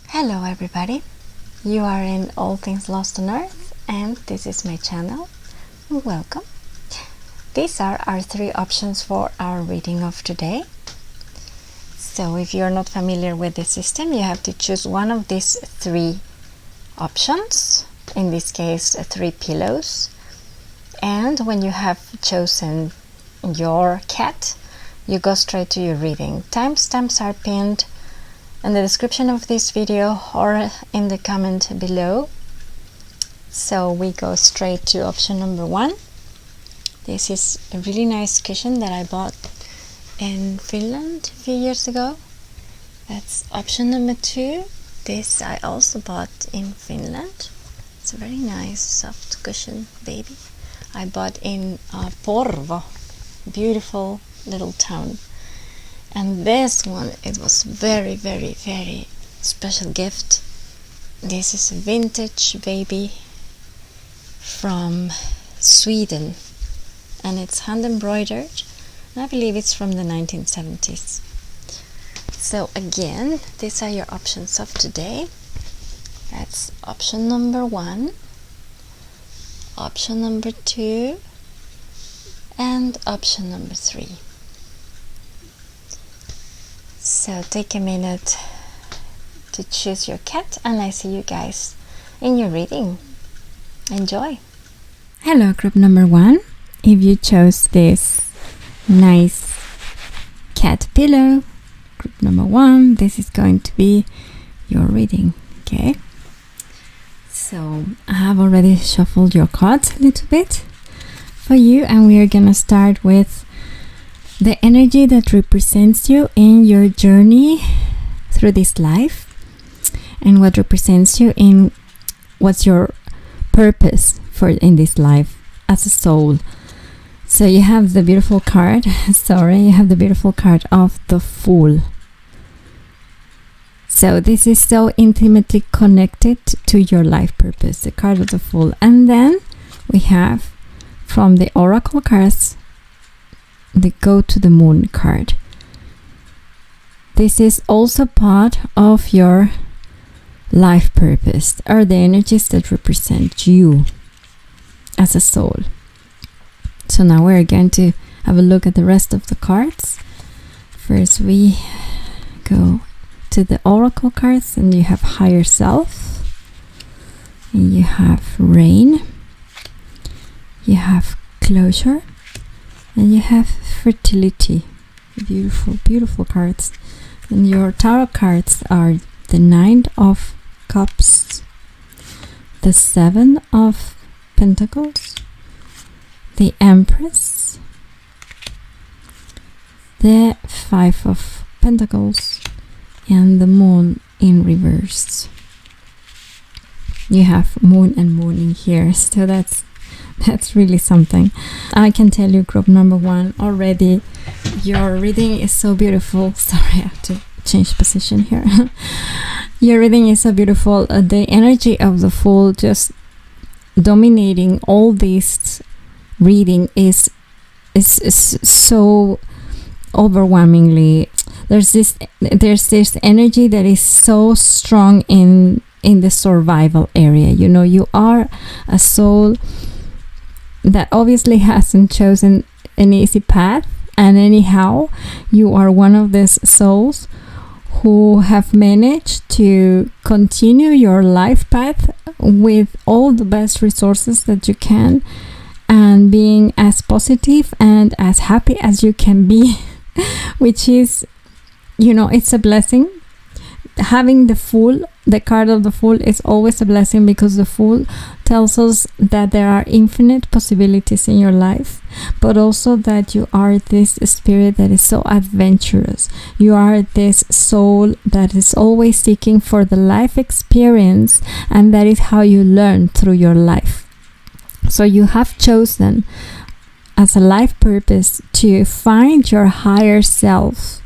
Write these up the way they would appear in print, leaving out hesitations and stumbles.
Hello everybody, you are in All Things Lost on Earth and this is my channel. Welcome. These are our 3 options for our reading of today. So if you're not familiar with the system, you have to choose one of these 3 options, in this case 3 pillows, and when you have chosen your cat, you go straight to your reading. Timestamps are pinned in the description of this video or in the comment below. So we go straight to option number 1. This is a really nice cushion that I bought in Finland a few years ago. That's option number 2. This I also bought in Finland. It's a very nice soft cushion, baby. I bought in Porvoo, beautiful little town. And this one, it was very, very, very special gift. This is a vintage baby from Sweden, and it's hand embroidered. I believe it's from the 1970s. So again, these are your options of today. That's option number 1, option number 2, and option number 3. So take a minute to choose your cat, and I see you guys in your reading. Enjoy! Hello, group number 1. If you chose this nice cat pillow, group number 1, this is going to be your reading, okay? So I have already shuffled your cards a little bit for you, and we are gonna start with the energy that represents you in your journey through this life, and what represents you in what's your purpose for in this life as a soul. So you have the beautiful card you have the beautiful card of the Fool. So this is so intimately connected to your life purpose, the card of the Fool. And then we have from the oracle cards the Go to the Moon card. This is also part of your life purpose, or the energies that represent you as a soul. So now we're going to have a look at the rest of the cards. First we go to the oracle cards, and you have Higher Self, and you have Rain, you have Closure, and you have Fertility. Beautiful, beautiful cards. And your tarot cards are the 9 of Cups, the 7 of Pentacles, the Empress, the 5 of Pentacles, and the Moon in reverse. You have Moon and Moon in here, so that's really something. I can tell you, group number 1, already your reading is so beautiful. Sorry, I have to change position here. Your reading is so beautiful. The energy of the Fool just dominating all this reading is so overwhelmingly. There's this energy that is so strong in the survival area. You know, you are a soul that obviously hasn't chosen an easy path, and anyhow you are one of these souls who have managed to continue your life path with all the best resources that you can, and being as positive and as happy as you can be which is, you know, it's a blessing. having the card of the Fool is always a blessing, because the Fool tells us that there are infinite possibilities in your life, but also that you are this spirit that is so adventurous. You are this soul that is always seeking for the life experience, and that is how you learn through your life. So you have chosen as a life purpose to find your higher self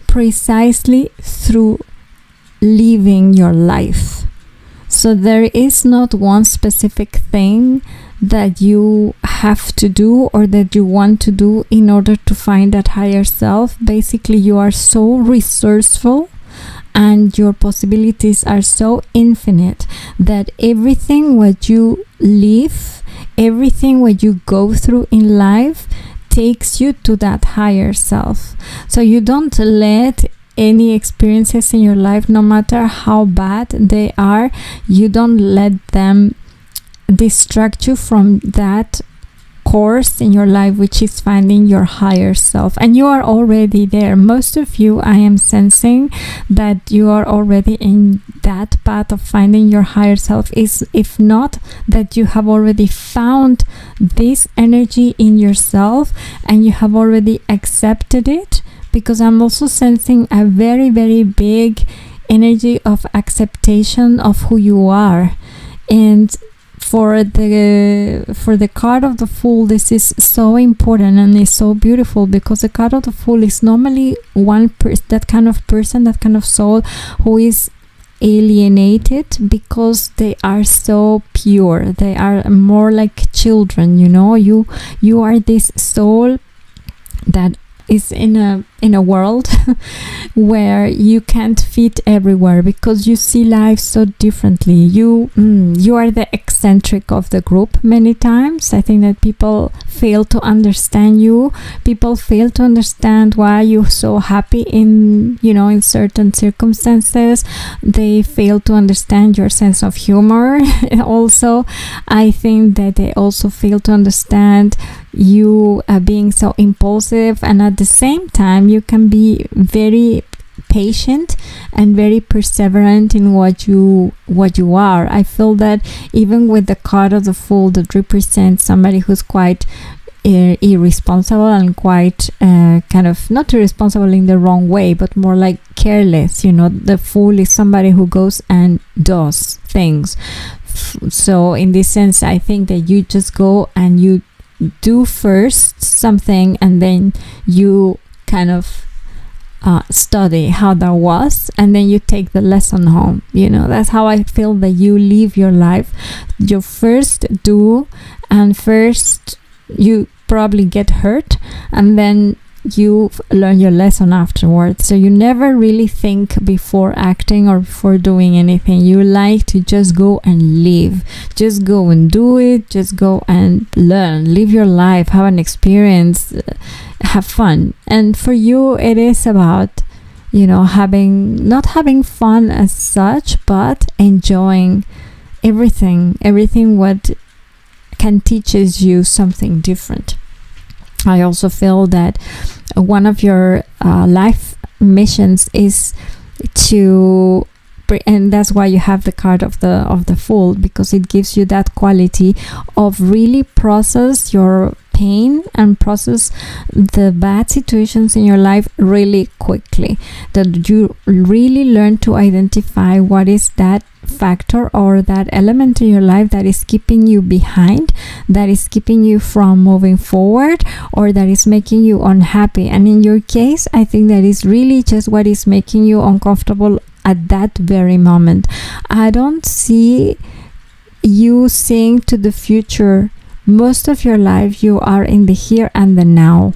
precisely through living your life. So there is not one specific thing that you have to do or that you want to do in order to find that higher self. Basically, you are so resourceful and your possibilities are so infinite that everything what you live, everything what you go through in life takes you to that higher self. So you don't let any experiences in your life, no matter how bad they are, you don't let them distract you from that course in your life, which is finding your higher self. And you are already there. Most of you, I am sensing that you are already in that path of finding your higher self. Is if not that you have already found this energy in yourself and you have already accepted it, because I'm also sensing a very, very big energy of acceptation of who you are. And for the card of the Fool, this is so important and is so beautiful, because the card of the Fool is normally that kind of person, that kind of soul who is alienated because they are so pure. They are more like children, you know. You are this soul that is in a world where you can't fit everywhere, because you see life so differently. You are the eccentric of the group many times. I think that people fail to understand you. People fail to understand why you're so happy in certain circumstances. They fail to understand your sense of humor. Also, I think that they also fail to understand you being so impulsive, and at the same time you can be very patient and very perseverant in what you are. I feel that even with the card of the Fool that represents somebody who's quite irresponsible and quite kind of not irresponsible in the wrong way, but more like careless, the Fool is somebody who goes and does things. So in this sense, I think that you just go and you do first something, and then you kind of study how that was, and then you take the lesson home. That's how I feel that you live your life. You first do, and first you probably get hurt, and then you learn your lesson afterwards. So you never really think before acting or before doing anything. You like to just go and live, just go and do it, just go and learn, live your life, have an experience, have fun. And for you it is about not having fun as such, but enjoying everything what can teaches you something different. I also feel that one of your life missions is to, and that's why you have the card of the Fool, because it gives you that quality of really process your pain and process the bad situations in your life really quickly. That you really learn to identify what is that factor or that element in your life that is keeping you behind, that is keeping you from moving forward, or that is making you unhappy. And in your case, I think that is really just what is making you uncomfortable at that very moment. I don't see you seeing to the future. Most of your life you are in the here and the now,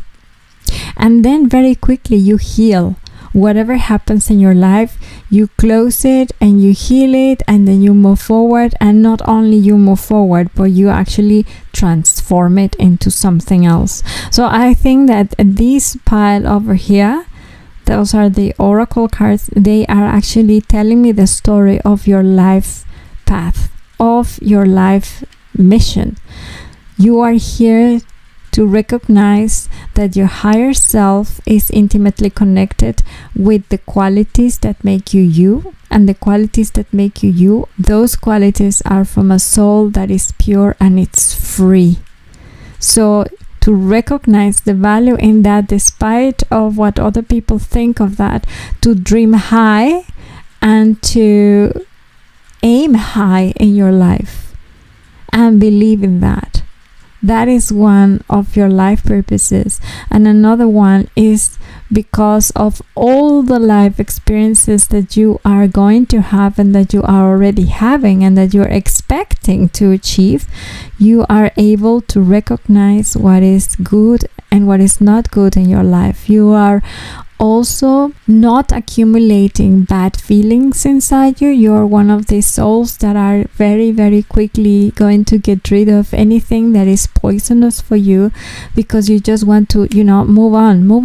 and then very quickly you heal. Whatever happens in your life, you close it and you heal it, and then you move forward. And not only you move forward, but you actually transform it into something else. So I think that this pile over here, those are the oracle cards. They are actually telling me the story of your life path, of your life mission. You are here to recognize that your higher self is intimately connected with the qualities that make you you. And the qualities that make you you, those qualities are from a soul that is pure and it's free. So to recognize the value in that, despite of what other people think of that, to dream high and to aim high in your life and believe in that. That is one of your life purposes. And another one is because of all the life experiences that you are going to have and that you are already having and that you're expecting to achieve, you are able to recognize what is good and what is not good in your life. You are also not accumulating bad feelings inside you. You're one of these souls that are very, very quickly going to get rid of anything that is poisonous for you, because you just want to, move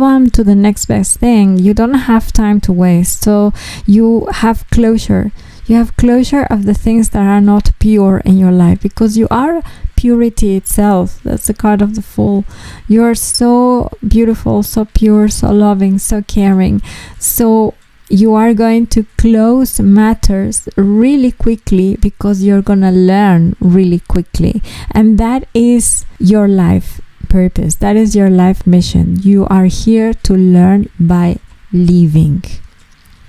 on to the next best thing. You don't have time to waste. So you have closure. You have closure of the things that are not pure in your life, because you are purity itself. That's the card of the Fool. You're so beautiful, so pure, so loving, so caring. So you are going to close matters really quickly because you're gonna learn really quickly. And that is your life purpose. That is your life mission. You are here to learn by living.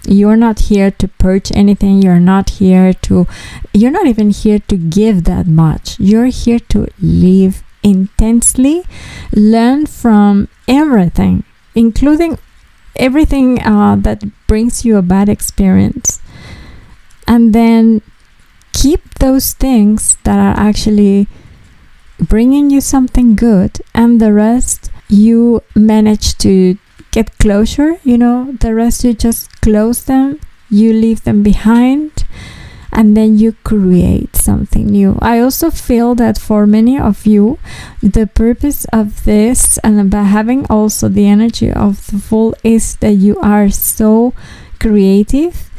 You're not here to purge anything. You're not even here to give that much. You're here to live intensely, learn from everything, including everything that brings you a bad experience. And then keep those things that are actually bringing you something good, and the rest you manage to get closure. The rest you just close them, you leave them behind, and then you create something new. I also feel that for many of you, the purpose of this, and by having also the energy of the Fool, is that you are so creative.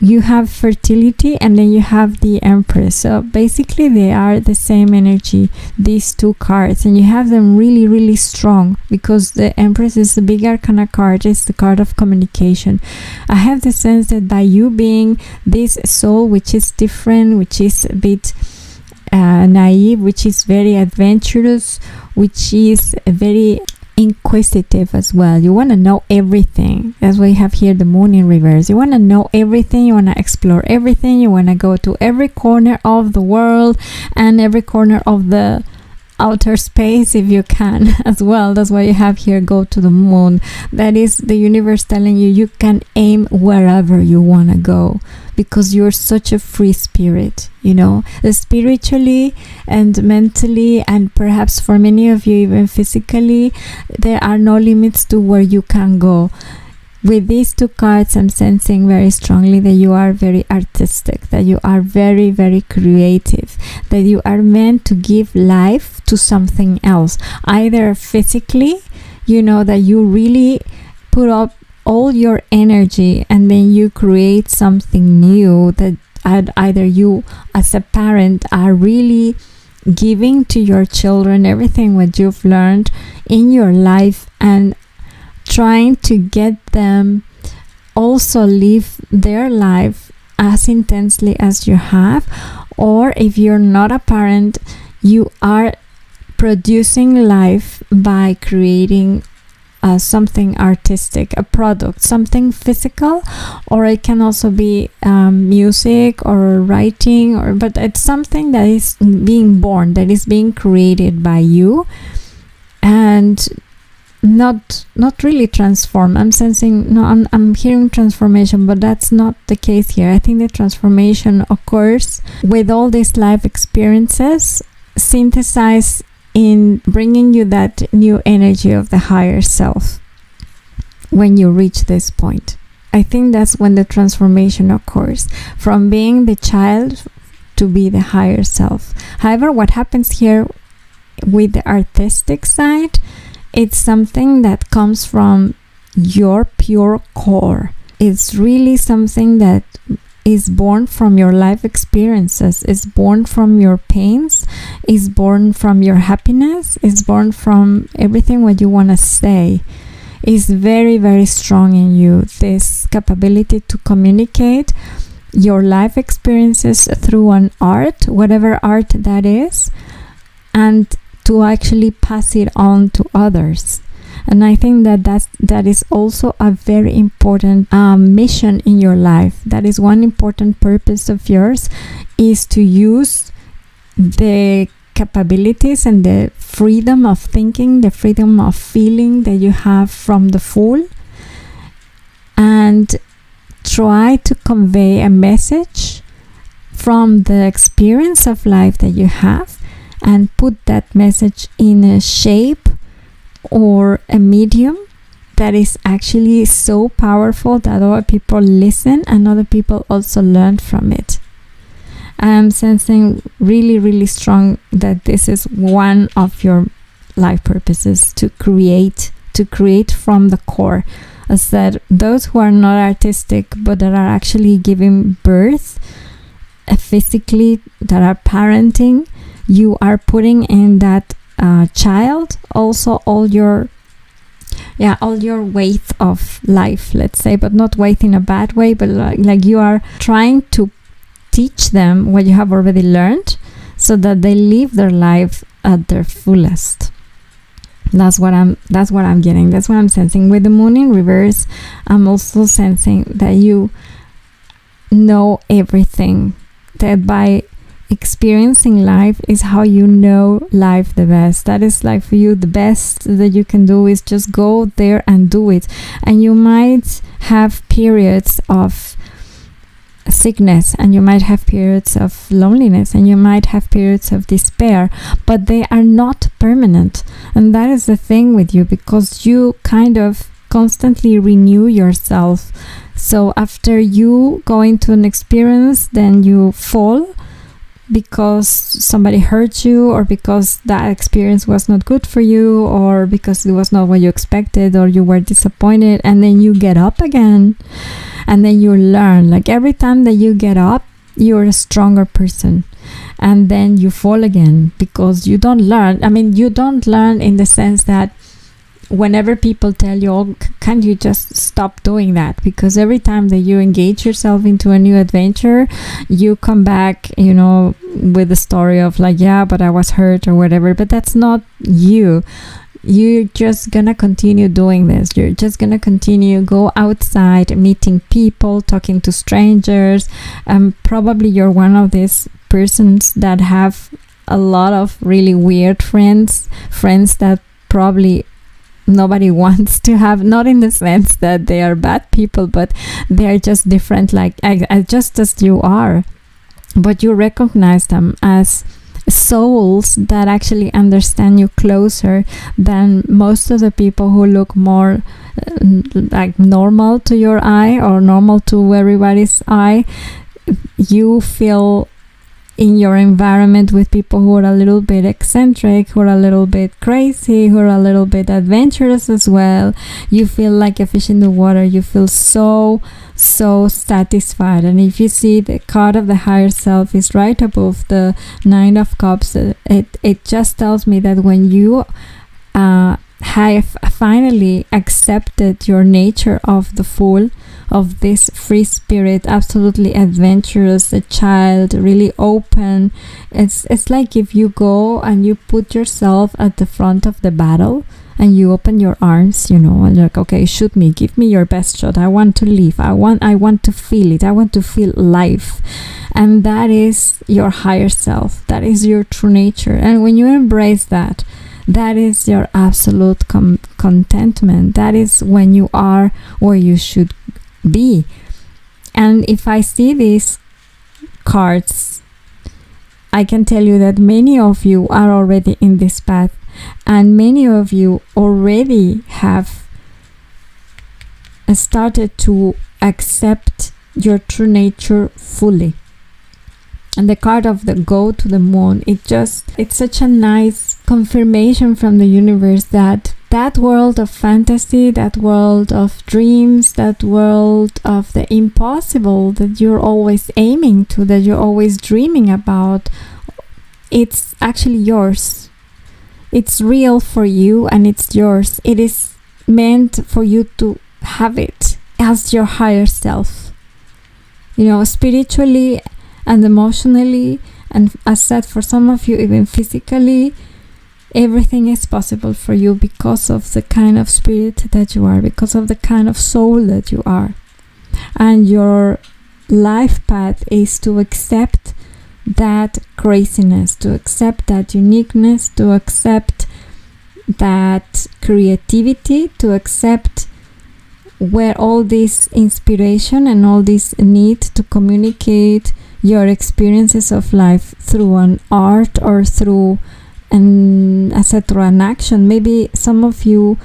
You have fertility, and then you have the Empress. So basically they are the same energy, these two cards, and you have them really, really strong, because the Empress is the big arcana card. It's the card of communication. I have the sense that by you being this soul which is different, which is a bit naive, which is very adventurous, which is very inquisitive as well. You want to know everything. That's why you have here the Moon in reverse. You want to know everything. You want to explore everything. You want to go to every corner of the world and every corner of the outer space if you can as well. That's why you have here go to the moon. That is the universe telling you can aim wherever you want to go, because you're such a free spirit, spiritually and mentally, and perhaps for many of you even physically. There are no limits to where you can go. With these two cards, I'm sensing very strongly that you are very artistic, that you are very, very creative, that you are meant to give life to something else, either physically, that you really put up all your energy and then you create something new, that either you as a parent are really giving to your children everything what you've learned in your life and trying to get them also live their life as intensely as you have. Or if you're not a parent, you are producing life by creating something artistic, a product, something physical, or it can also be music or writing, but it's something that is being born, that is being created by you, and not really transform. I'm sensing, I'm hearing transformation, but that's not the case here. I think the transformation occurs with all these life experiences synthesized in bringing you that new energy of the higher self. When you reach this point, I think that's when the transformation occurs, from being the child to be the higher self. However, what happens here with the artistic side, it's something that comes from your pure core. It's really something that is born from your life experiences, is born from your pains, is born from your happiness, is born from everything what you want to say. Is very, very strong in you, this capability to communicate your life experiences through an art, whatever art that is, and to actually pass it on to others. And I think that is also a very important mission in your life. That is one important purpose of yours, is to use the capabilities and the freedom of thinking, the freedom of feeling that you have from the Fool, and try to convey a message from the experience of life that you have, and put that message in a shape or a medium that is actually so powerful that other people listen and other people also learn from it. I am sensing really, really strong that this is one of your life purposes, to create from the core. As said, those who are not artistic but that are actually giving birth physically, that are parenting, you are putting in that child also all your weight of life, let's say, but not weight in a bad way, but like you are trying to teach them what you have already learned so that they live their life at their fullest. That's what I'm getting. That's what I'm sensing. With the moon in reverse, I'm also sensing that you know everything, that by experiencing life is how you know life the best. That is like for you, the best that you can do is just go there and do it. And you might have periods of sickness, and you might have periods of loneliness, and you might have periods of despair, but they are not permanent. And that is the thing with you, because you kind of constantly renew yourself. So after you go into an experience, then you fall because somebody hurt you, or because that experience was not good for you, or because it was not what you expected, or you were disappointed, and then you get up again, and then you learn. Like every time that you get up, you're a stronger person, and then you fall again because you don't learn. I mean, you don't learn in the sense that whenever people tell you, oh, can't you just stop doing that? Because every time that you engage yourself into a new adventure, you come back, with the story of like, yeah, but I was hurt or whatever. But that's not you. You're just gonna continue doing this. You're just gonna continue go outside, meeting people, talking to strangers. Probably you're one of these persons that have a lot of really weird friends that probably nobody wants to have, not in the sense that they are bad people, but they are just different, like just as you are. But you recognize them as souls that actually understand you closer than most of the people who look more like normal to your eye, or normal to everybody's eye. You feel in your environment with people who are a little bit eccentric, who are a little bit crazy, who are a little bit adventurous as well. You feel like a fish in the water. You feel so satisfied. And if you see the card of the higher self is right above the Nine of Cups, it just tells me that when you have finally accepted your nature of the Fool, of this free spirit, absolutely adventurous, a child, really open. It's like if you go and you put yourself at the front of the battle and you open your arms, and you're like, okay, shoot me, give me your best shot. I want to live. I want to feel it. I want to feel life. And that is your higher self. That is your true nature. And when you embrace that, that is your absolute contentment. That is when you are where you should be. And if I see these cards, I can tell you that many of you are already in this path, and many of you already have started to accept your true nature fully. And the card of the Go to the Moon, it's such a nice confirmation from the universe that that world of fantasy, that world of dreams, that world of the impossible that you're always aiming to, that you're always dreaming about, it's actually yours. It's real for you and it's yours. It is meant for you to have it as your higher self. Spiritually and emotionally, and as said, for some of you, even physically, everything is possible for you because of the kind of spirit that you are, because of the kind of soul that you are. And your life path is to accept that craziness, to accept that uniqueness, to accept that creativity, to accept where all this inspiration and all this need to communicate your experiences of life through an art or through an action. Maybe some of you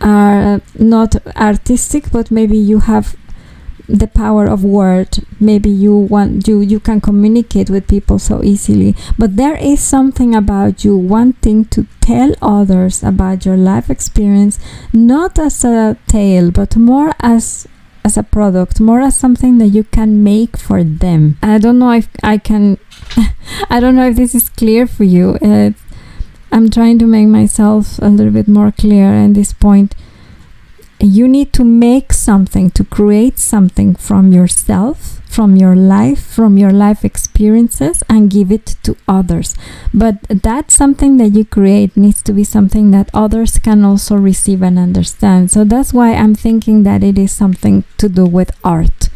are not artistic, but maybe you have the power of word. Maybe you can communicate with people so easily, but there is something about you wanting to tell others about your life experience, not as a tale, but more as a product, more as something that you can make for them. I don't know if I can I don't know if this is clear for you. I'm trying to make myself a little bit more clear at this point. You need to make something, to create something from yourself, from your life experiences, and give it to others. But that something that you create needs to be something that others can also receive and understand. So that's why I'm thinking that it is something to do with art,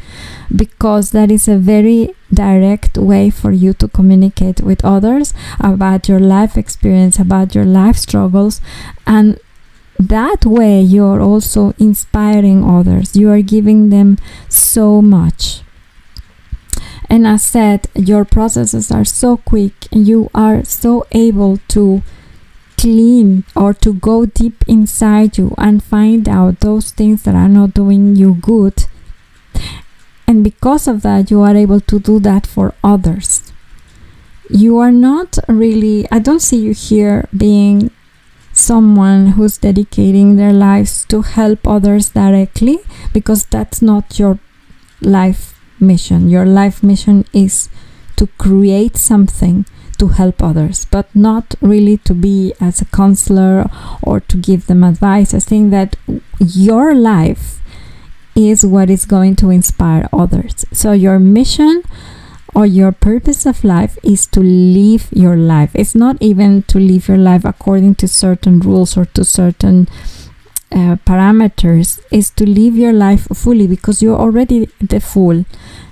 because that is a very direct way for you to communicate with others about your life experience, about your life struggles, and that way you're also inspiring others. You are giving them so much. And as said, your processes are so quick and you are so able to clean or to go deep inside you and find out those things that are not doing you good. And because of that, you are able to do that for others. You are not really, I don't see you here being someone who's dedicating their lives to help others directly, because that's not your life mission. Your life mission is to create something to help others, but not really to be as a counselor or to give them advice. I think that your life is what is going to inspire others. So your mission or your purpose of life is to live your life. It's not even to live your life according to certain rules or to certain parameters. It's to live your life fully, because you're already the full.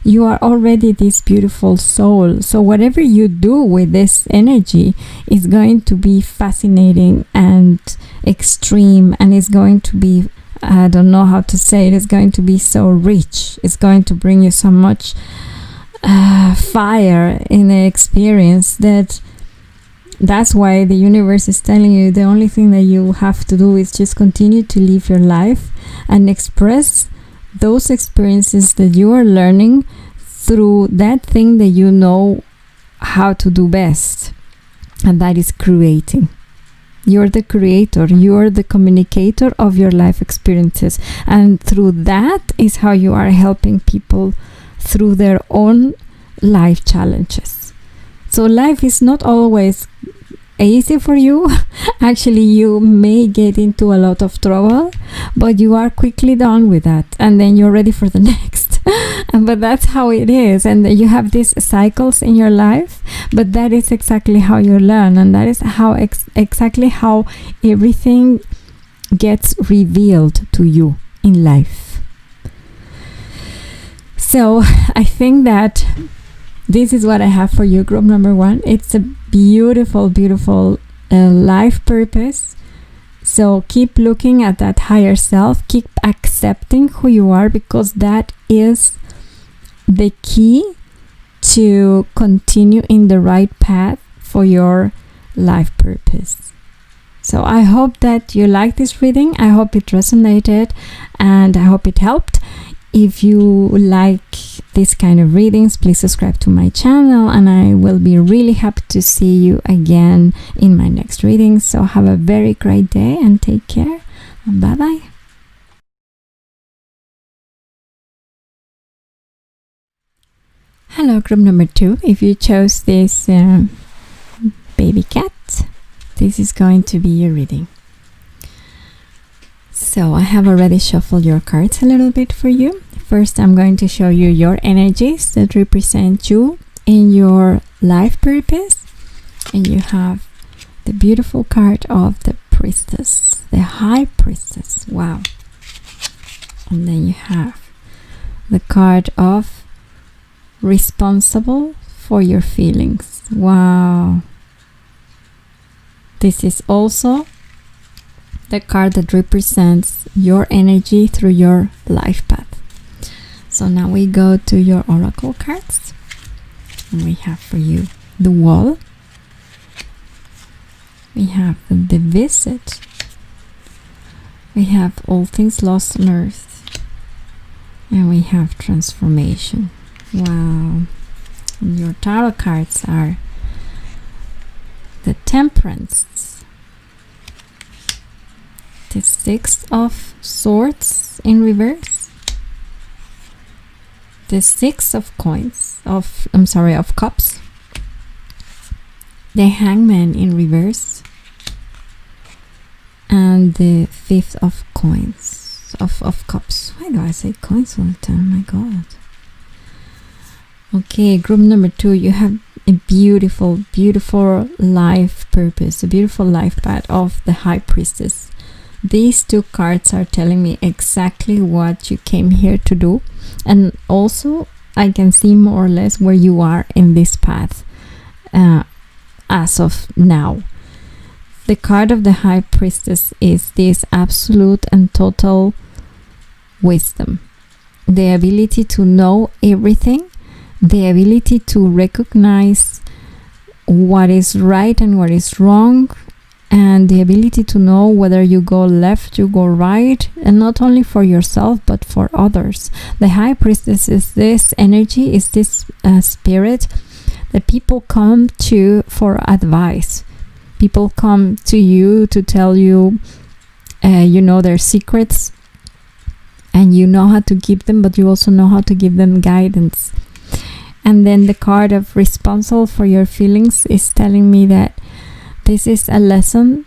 You are already this beautiful soul. So whatever you do with this energy is going to be fascinating and extreme, and it's going to be, I don't know how to say it, it's going to be so rich. It's going to bring you so much fire in the experience that's why the universe is telling you the only thing that you have to do is just continue to live your life and express those experiences that you are learning through that thing that you know how to do best, and that is creating. You're the creator, you're the communicator of your life experiences, and through that is how you are helping people through their own life challenges. So life is not always easy for you. Actually, you may get into a lot of trouble, but you are quickly done with that, and then you're ready for the next. But that's how it is, and you have these cycles in your life, but that is exactly how you learn, and that is how exactly how everything gets revealed to you in life. So I think that this is what I have for you, group number 1. It's a beautiful, beautiful life purpose. So keep looking at that higher self. Keep accepting who you are, because that is the key to continue in the right path for your life purpose. So I hope that you liked this reading. I hope it resonated and I hope it helped. If you like this kind of readings, please subscribe to my channel, and I will be really happy to see you again in my next reading. So have a very great day and take care. Bye bye. Hello, group number 2. If you chose this baby cat, this is going to be your reading. So I have already shuffled your cards a little bit for you. First, I'm going to show you your energies that represent you in your life purpose. And you have the beautiful card of the priestess, the high priestess. Wow. And then you have the card of responsible for your feelings. Wow. This is also the card that represents your energy through your life path. So now we go to your oracle cards, and we have for you the Wall, we have the Visit, we have All Things Lost on Earth, and we have Transformation. Wow. And your tarot cards are the Temperance, the Six of Swords in reverse, the Six of Coins, of Cups, the Hangman in reverse, and the Fifth of Coins, of Cups. Why do I say coins all the time? My God. Okay, group number 2, you have a beautiful, beautiful life purpose, a beautiful life path of the High Priestess. These 2 cards are telling me exactly what you came here to do, and also I can see more or less where you are in this path as of now. The card of the High Priestess is this absolute and total wisdom, the ability to know everything, the ability to recognize what is right and what is wrong, and the ability to know whether you go left, you go right, and not only for yourself but for others. The High Priestess is this energy, is this spirit that people come to for advice. People come to you to tell you, their secrets, and you know how to give them, but you also know how to give them guidance. And then the card of responsible for your feelings is telling me that this is a lesson,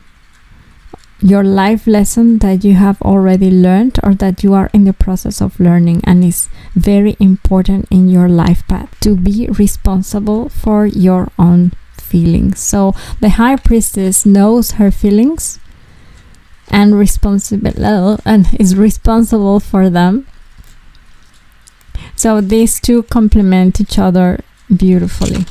your life lesson that you have already learned or that you are in the process of learning, and is very important in your life path to be responsible for your own feelings. So the High Priestess knows her feelings and is responsible for them. So these 2 complement each other beautifully.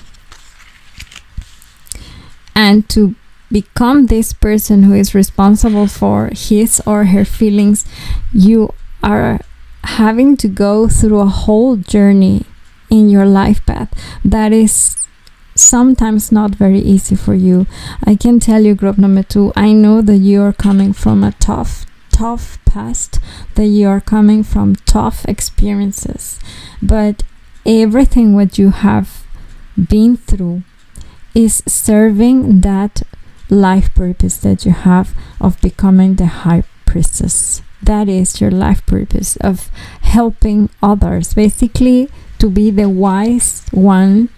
And to become this person who is responsible for his or her feelings, you are having to go through a whole journey in your life path that is sometimes not very easy for you. I can tell you, group number 2, I know that you are coming from a tough past, that you are coming from tough experiences, but everything what you have been through is serving that life purpose that you have of becoming the High Priestess. That is your life purpose of helping others, basically to be the wise one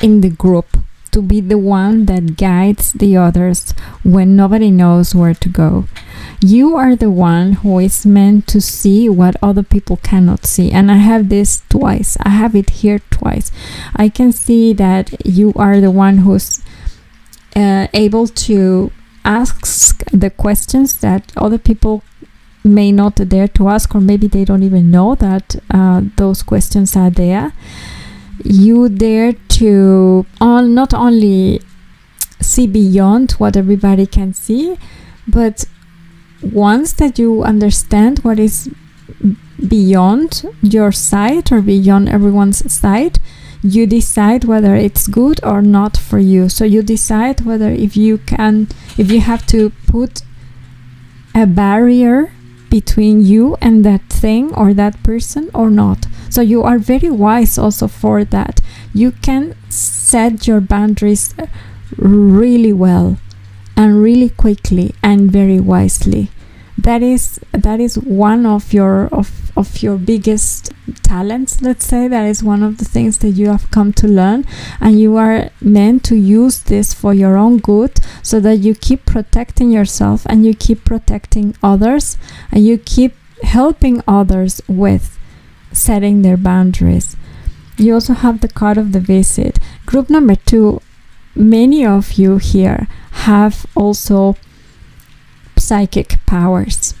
in the group, to be the one that guides the others when nobody knows where to go. You are the one who is meant to see what other people cannot see. And I have this twice. I have it here twice. I can see that you are the one who's able to ask the questions that other people may not dare to ask, or maybe they don't even know that those questions are there. You dare to not only see beyond what everybody can see, but once that you understand what is beyond your sight or beyond everyone's sight, you decide whether it's good or not for you. So you decide whether if you have to put a barrier between you and that thing or that person or not. So you are very wise also for that. You can set your boundaries really well and really quickly and very wisely. That is one of your biggest talents, let's say. That is one of the things that you have come to learn, and you are meant to use this for your own good, so that you keep protecting yourself and you keep protecting others, and you keep helping others with setting their boundaries. You also have the card of the visit. Group number 2, many of you here have also psychic powers.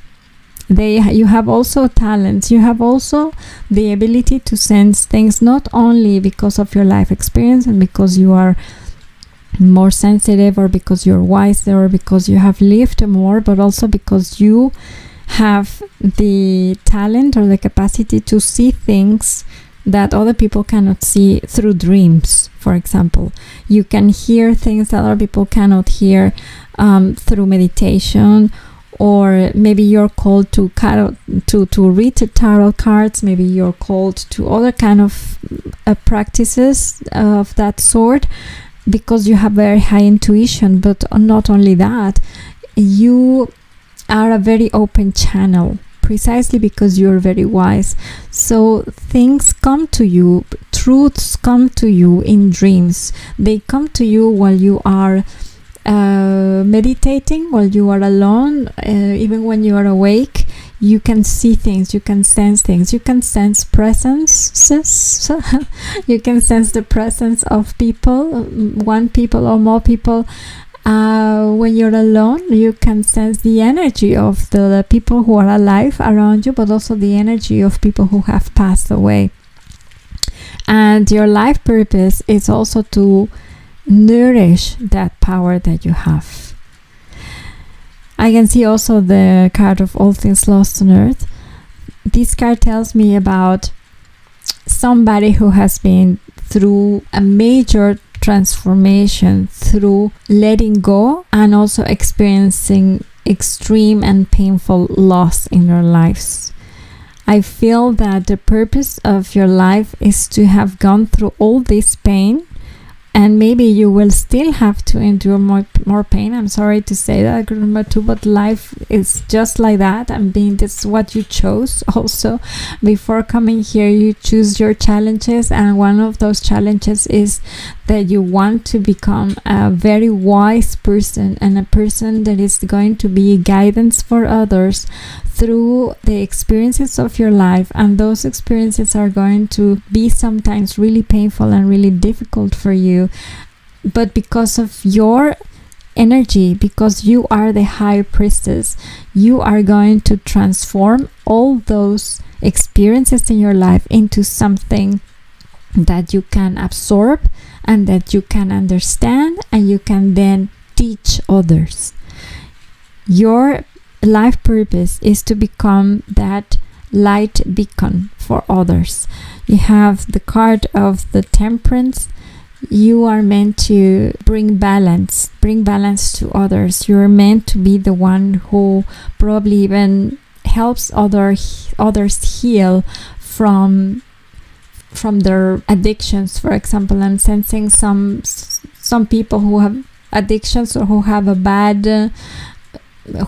You have also talents. You have also the ability to sense things, not only because of your life experience and because you are more sensitive or because you're wiser or because you have lived more, but also because you have the talent or the capacity to see things that other people cannot see through dreams, for example. You can hear things that other people cannot hear through meditation, or maybe you're called to read the tarot cards. Maybe you're called to other kind of practices of that sort, because you have very high intuition. But not only that, you are a very open channel, precisely because you're very wise. So things come to you, truths come to you in dreams. They come to you while you are meditating, while you are alone, even when you are awake. You can see things, you can sense things, you can sense presences. You can sense the presence of people, one people or more people. When you're alone, you can sense the energy of the people who are alive around you, but also the energy of people who have passed away. And your life purpose is also to nourish that power that you have. I can see also the card of All Things Lost on Earth. This card tells me about somebody who has been through a major transformation, through letting go and also experiencing extreme and painful loss in their lives. I feel that the purpose of your life is to have gone through all this pain, and maybe you will still have to endure more pain. I'm sorry to say that, group number 2, but life is just like that. I mean, this is what you chose also. Before coming here, you choose your challenges, and one of those challenges is that you want to become a very wise person, and a person that is going to be guidance for others through the experiences of your life. And those experiences are going to be sometimes really painful and really difficult for you, but because of your energy, because you are the high priestess, you are going to transform all those experiences in your life into something that you can absorb and that you can understand, and you can then teach others. Your life purpose is to become that light beacon for others. You have the card of the Temperance. You are meant to bring balance to others. You're meant to be the one who probably even helps others heal from their addictions. For example, I'm sensing some people who have addictions or who have a bad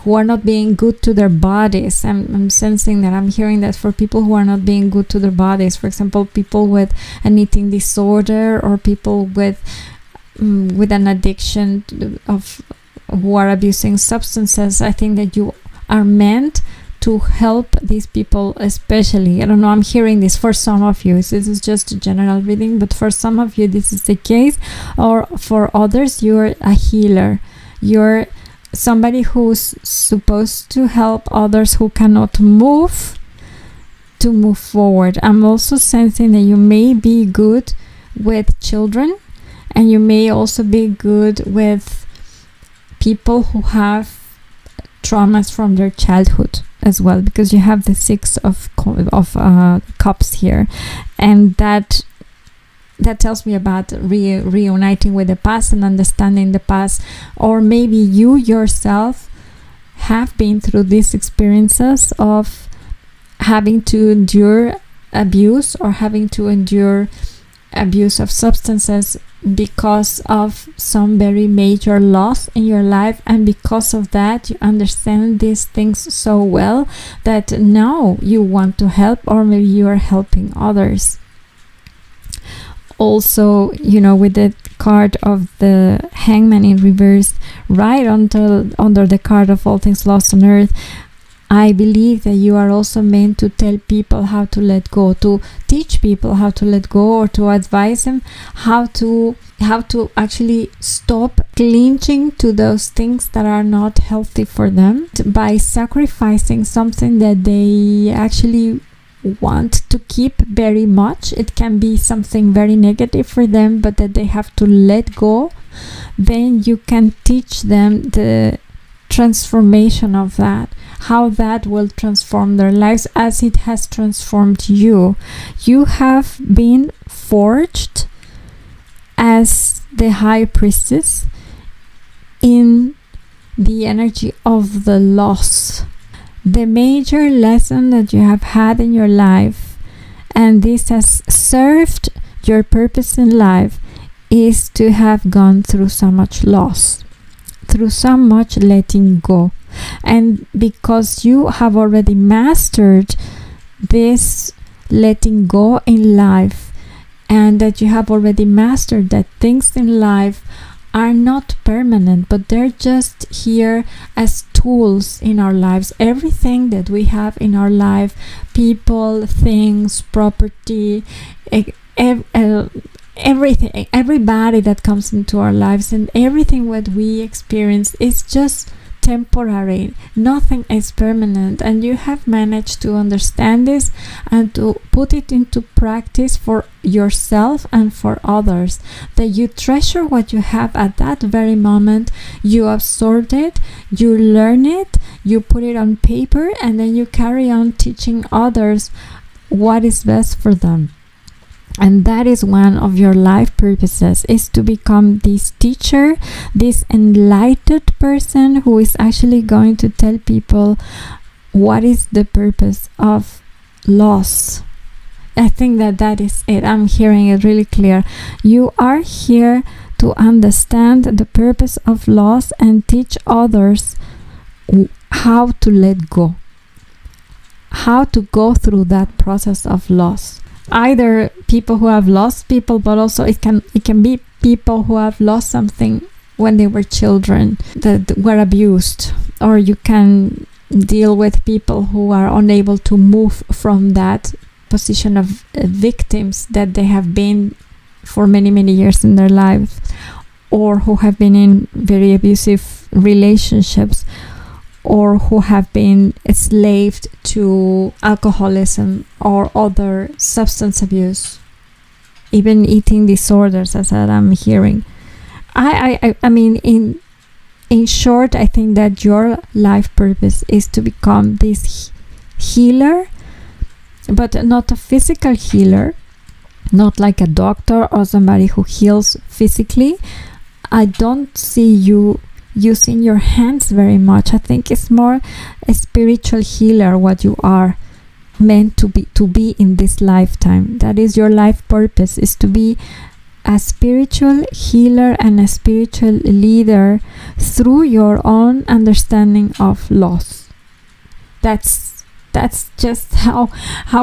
who are not being good to their bodies. I'm sensing that, I'm hearing that for people who are not being good to their bodies. For example, people with an eating disorder, or people with an addiction of who are abusing substances. I think that you are meant to help these people, especially. I don't know, I'm hearing this for some of you. This is just a general reading, but for some of you this is the case, or for others you're a healer. You're somebody who's supposed to help others who cannot move to move forward. I'm also sensing that you may be good with children, and you may also be good with people who have traumas from their childhood as well, because you have the 6 of cups here, and that tells me about reuniting with the past and understanding the past. Or maybe you yourself have been through these experiences of having to endure abuse or having to endure abuse of substances because of some very major loss in your life, and because of that you understand these things so well that now you want to help, or maybe you are helping others. Also, with the card of the Hangman in reverse right under the card of All Things Lost on Earth, I believe that you are also meant to tell people how to let go, to teach people how to let go, or to advise them how to actually stop clinging to those things that are not healthy for them by sacrificing something that they actually want to keep very much. It can be something very negative for them, but that they have to let go. Then you can teach them the transformation of that, how that will transform their lives as it has transformed you. You have been forged as the high priestess in the energy of the loss. The major lesson that you have had in your life, and this has served your purpose in life, is to have gone through so much loss, through so much letting go. And because you have already mastered this letting go in life, and that you have already mastered that things in life are not permanent, but they're just here as tools in our lives. Everything that we have in our life, people, things, property, everything, everybody that comes into our lives, and everything what we experience is just temporary. Nothing is permanent, and you have managed to understand this and to put it into practice for yourself and for others, that you treasure what you have at that very moment. You absorb it, you learn it, you put it on paper, and then you carry on teaching others what is best for them. And that is one of your life purposes, is to become this teacher, this enlightened person who is actually going to tell people what is the purpose of loss. I think that is it. I'm hearing it really clear. You are here to understand the purpose of loss and teach others how to let go, how to go through that process of loss. Either people who have lost people, but also it can be people who have lost something when they were children that were abused, or you can deal with people who are unable to move from that position of victims that they have been for many years in their lives, or who have been in very abusive relationships, or who have been enslaved to alcoholism or other substance abuse, even eating disorders, as I'm hearing. I mean, in short, I think that your life purpose is to become this healer, but not a physical healer, not like a doctor or somebody who heals physically. I don't see you using your hands very much. I think it's more a spiritual healer, what you are meant to be in this lifetime. That is your life purpose, is to be a spiritual healer and a spiritual leader through your own understanding of loss. That's just how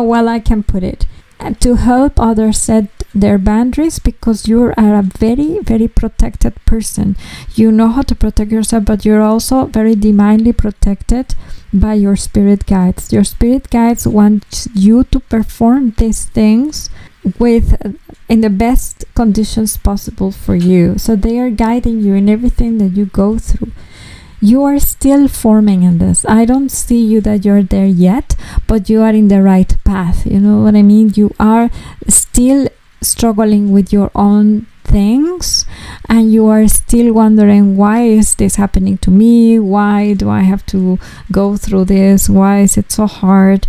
well I can put it. And to help others set their boundaries, because you are a very protected person. You know how to protect yourself, but you're also very divinely protected by your spirit guides. Your spirit guides want you to perform these things in the best conditions possible for you. So they are guiding you in everything that you go through. You are still forming in this. I don't see you that you're there yet, but you are in the right path. You know what I mean? You are still struggling with your own things, and you are still wondering, why is this happening to me? Why do I have to go through this? Why is it so hard?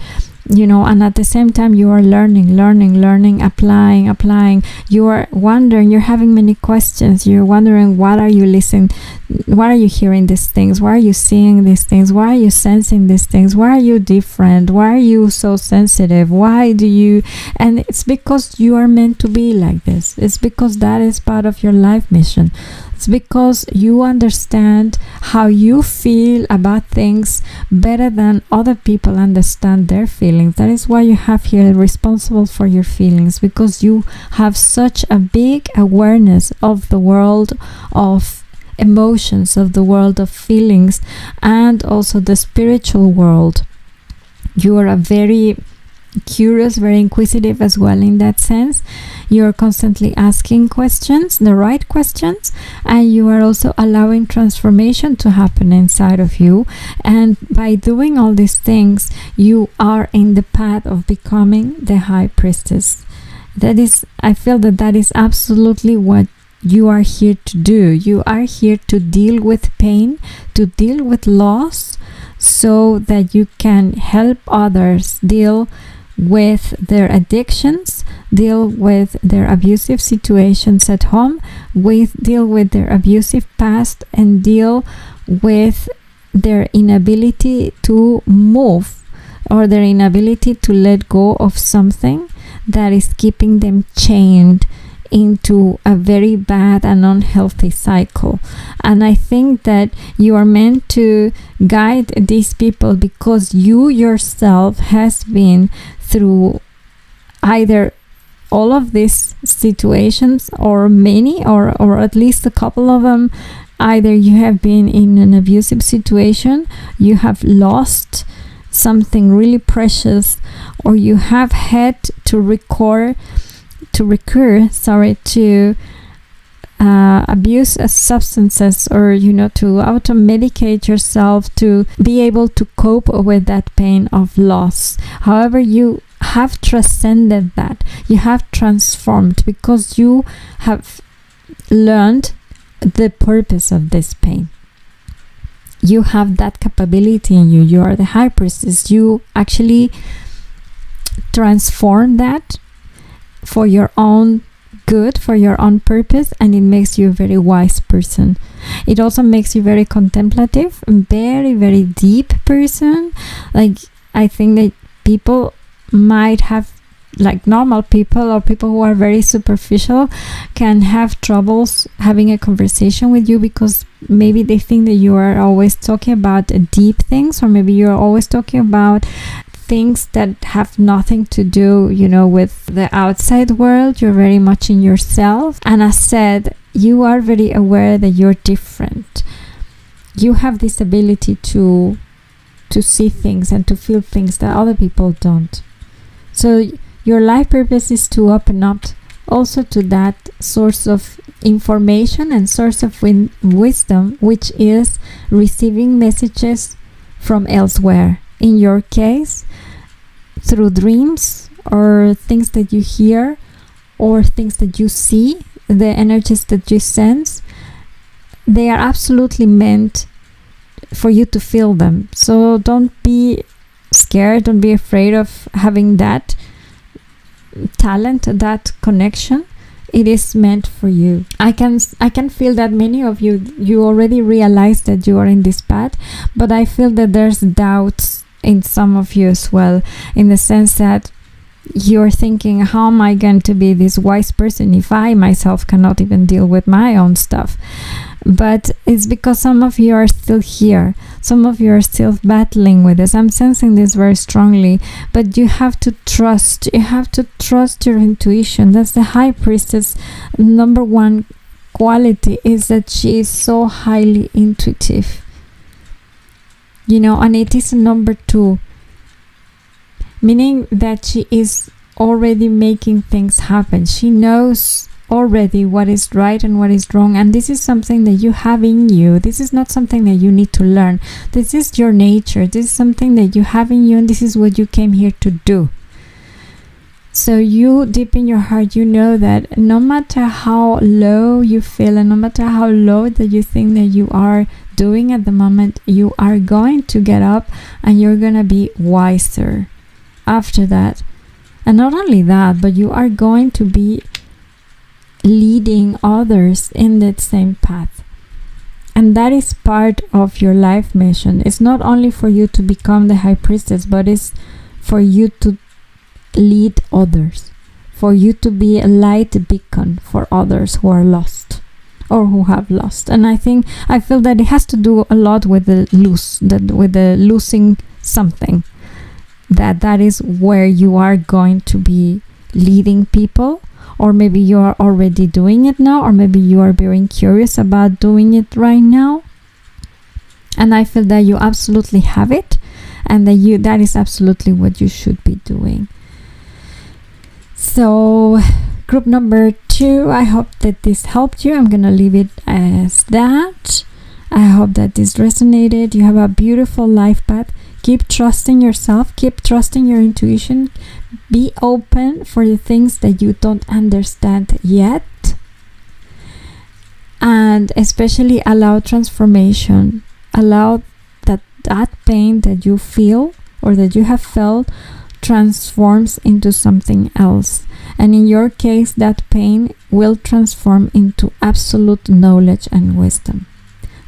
and at the same time you are learning, applying. You are wondering, you're having many questions. You're wondering, what are you listening? Why are you hearing these things? Why are you seeing these things? Why are you sensing these things? Why are you different? Why are you so sensitive? Why do you? And it's because you are meant to be like this. It's because that is part of your life mission. It's because you understand how you feel about things better than other people understand their feelings. That is why you have here responsible for your feelings, because you have such a big awareness of the world of emotions, of the world of feelings, and also the spiritual world. You are a very curious, very inquisitive as well in that sense. You're constantly asking questions, the right questions, and you are also allowing transformation to happen inside of you. And by doing all these things, you are in the path of becoming the high priestess. I feel that is absolutely what you are here to do. You are here to deal with pain, to deal with loss, so that you can help others deal with their addictions, deal with their abusive situations at home, deal with their abusive past, and deal with their inability to move, or their inability to let go of something that is keeping them chained into a very bad and unhealthy cycle. And I think that you are meant to guide these people because you yourself has been through either all of these situations, or many, or at least a couple of them. Either you have been in an abusive situation, you have lost something really precious, or you have had to recur to abuse substances, or to auto-medicate yourself to be able to cope with that pain of loss. However, you have transcended that. You have transformed because you have learned the purpose of this pain. You have that capability in you. You are the high priestess. You actually transform that for your own good, for your own purpose, and it makes you a very wise person. It also makes you very contemplative, very, very deep person. Like, I think that people might have, like normal people or people who are very superficial, can have troubles having a conversation with you because maybe they think that you are always talking about deep things, or maybe you're always talking about things that have nothing to do, with the outside world. You're very much in yourself. And as said, you are very aware that you're different. You have this ability to see things and to feel things that other people don't. So your life purpose is to open up also to that source of information and source of wisdom, which is receiving messages from elsewhere. In your case, through dreams, or things that you hear, or things that you see, the energies that you sense, they are absolutely meant for you to feel them. So don't be scared, don't be afraid of having that talent, that connection. It is meant for you. I can feel that many of you already realize that you are in this path, but I feel that there's doubts in some of you as well, in the sense that you're thinking, how am I going to be this wise person if I myself cannot even deal with my own stuff? But it's because some of you are still here. Some of you are still battling with this. I'm sensing this very strongly. But you have to trust. You have to trust your intuition. That's the high priestess. Number one quality is that she is so highly intuitive. And it is number two, meaning that she is already making things happen. She knows already what is right and what is wrong, and this is something that you have in you. This is not something that you need to learn. This is your nature. This is something that you have in you, and this is what you came here to do. So you, deep in your heart, you know that no matter how low you feel, and no matter how low that you think that you are doing at the moment, you are going to get up and you're going to be wiser after that. And not only that, but you are going to be leading others in that same path. And that is part of your life mission. It's not only for you to become the high priestess, but it's for you to lead others, for you to be a light beacon for others who are lost or who have lost. And I feel that it has to do a lot with the losing something. That is where you are going to be leading people, or maybe you are already doing it now, or maybe you are very curious about doing it right now. And I feel that you absolutely have it, and that is absolutely what you should be doing. So group number 2, I hope that this helped you. I'm gonna leave it as that. I hope that this resonated. You have a beautiful life path. Keep trusting yourself, keep trusting your intuition. Be open for the things that you don't understand yet, and especially allow transformation. Allow that pain that you feel or that you have felt transforms into something else. And in your case, that pain will transform into absolute knowledge and wisdom.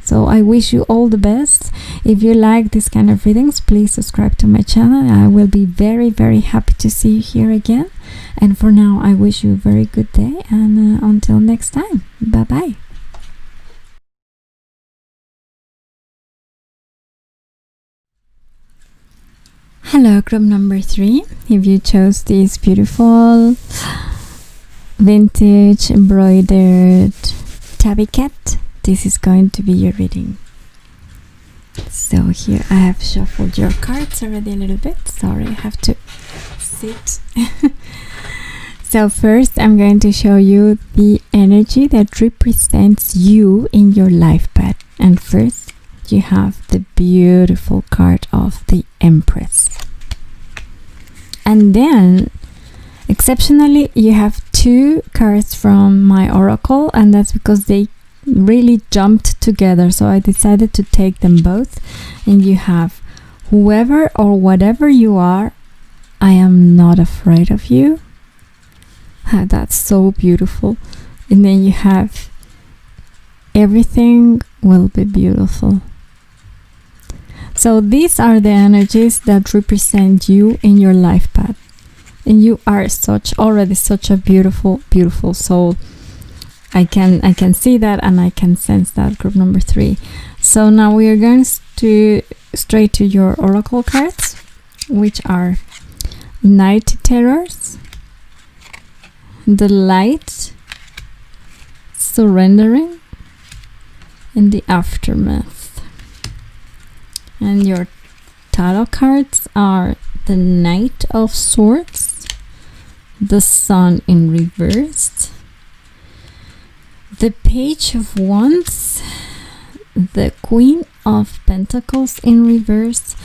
So I wish you all the best. If you like this kind of readings, please subscribe to my channel. I will be very, very happy to see you here again. And for now, I wish you a very good day, and until next time, bye-bye. Hello, group number 3. If you chose this beautiful vintage embroidered tabby cat, this is going to be your reading. So here I have shuffled your cards already a little bit. Sorry, I have to sit. So first I'm going to show you the energy that represents you in your life path. And first you have the beautiful card of the Empress. And then exceptionally you have 2 cards from my oracle, and that's because they really jumped together, so I decided to take them both. And you have, whoever or whatever you are, I am not afraid of you. That's so beautiful. And then you have, everything will be beautiful. So these are the energies that represent you in your life path, and you are already such a beautiful, beautiful soul. I can see that, and I can sense that, group number 3. So now we are going to straight to your oracle cards, which are Night Terrors, the Light, Surrendering, and the Aftermath. And your tarot cards are the Knight of Swords, the Sun in reverse, the Page of Wands, the Queen of Pentacles in reverse,